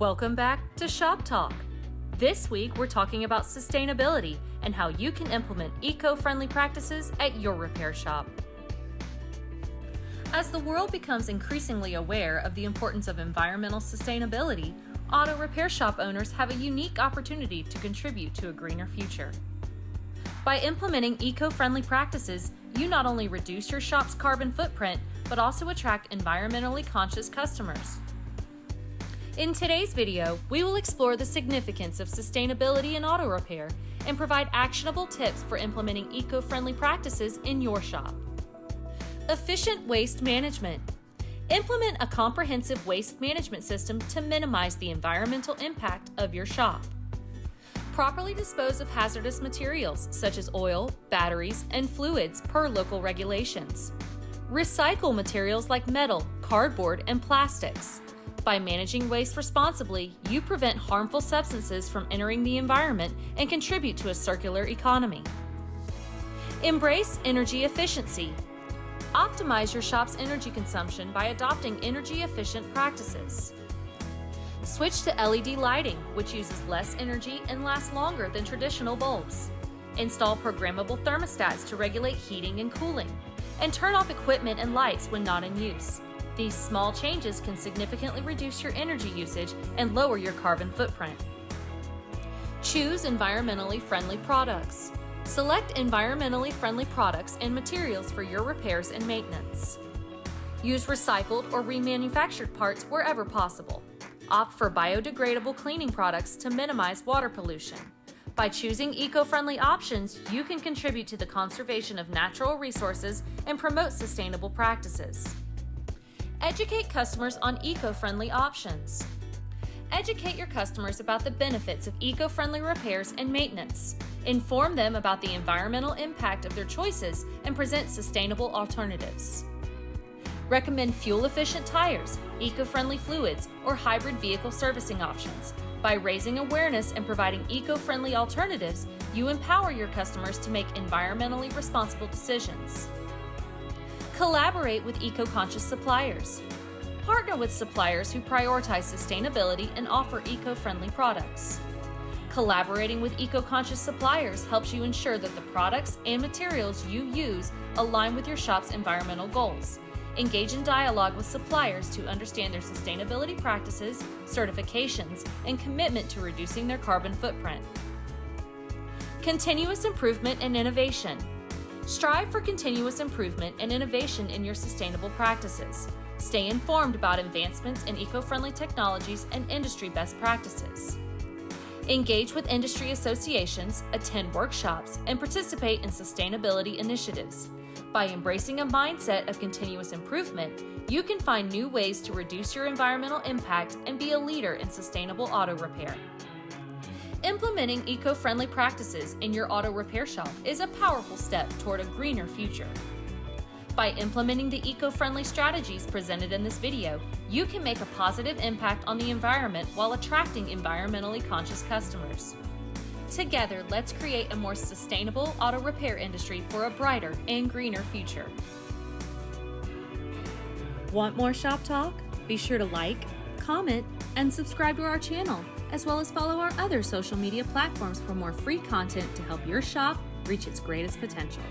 Welcome back to ShopTalk. This week, we're talking about sustainability and how you can implement eco-friendly practices at your repair shop. As the world becomes increasingly aware of the importance of environmental sustainability, auto repair shop owners have a unique opportunity to contribute to a greener future. By implementing eco-friendly practices, you not only reduce your shop's carbon footprint, but also attract environmentally conscious customers. In today's video, we will explore the significance of sustainability in auto repair and provide actionable tips for implementing eco-friendly practices in your shop. Efficient waste management. Implement a comprehensive waste management system to minimize the environmental impact of your shop. Properly dispose of hazardous materials such as oil, batteries, and fluids per local regulations. Recycle materials like metal, cardboard, and plastics. By managing waste responsibly, you prevent harmful substances from entering the environment and contribute to a circular economy. Embrace energy efficiency. Optimize your shop's energy consumption by adopting energy-efficient practices. Switch to LED lighting, which uses less energy and lasts longer than traditional bulbs. Install programmable thermostats to regulate heating and cooling. And turn off equipment and lights when not in use. These small changes can significantly reduce your energy usage and lower your carbon footprint. Choose environmentally friendly products. Select environmentally friendly products and materials for your repairs and maintenance. Use recycled or remanufactured parts wherever possible. Opt for biodegradable cleaning products to minimize water pollution. By choosing eco-friendly options, you can contribute to the conservation of natural resources and promote sustainable practices. Educate customers on eco-friendly options. Educate your customers about the benefits of eco-friendly repairs and maintenance. Inform them about the environmental impact of their choices and present sustainable alternatives. Recommend fuel-efficient tires, eco-friendly fluids, or hybrid vehicle servicing options. By raising awareness and providing eco-friendly alternatives, you empower your customers to make environmentally responsible decisions. Collaborate with eco-conscious suppliers. Partner with suppliers who prioritize sustainability and offer eco-friendly products. Collaborating with eco-conscious suppliers helps you ensure that the products and materials you use align with your shop's environmental goals. Engage in dialogue with suppliers to understand their sustainability practices, certifications, and commitment to reducing their carbon footprint. Continuous improvement and innovation. Strive for continuous improvement and innovation in your sustainable practices. Stay informed about advancements in eco-friendly technologies and industry best practices. Engage with industry associations, attend workshops, and participate in sustainability initiatives. By embracing a mindset of continuous improvement, you can find new ways to reduce your environmental impact and be a leader in sustainable auto repair. Implementing eco-friendly practices in your auto repair shop is a powerful step toward a greener future. By implementing the eco-friendly strategies presented in this video, you can make a positive impact on the environment while attracting environmentally conscious customers. Together, let's create a more sustainable auto repair industry for a brighter and greener future. Want more Shop Talk? Be sure to like, comment, and subscribe to our channel, as well as follow our other social media platforms for more free content to help your shop reach its greatest potential.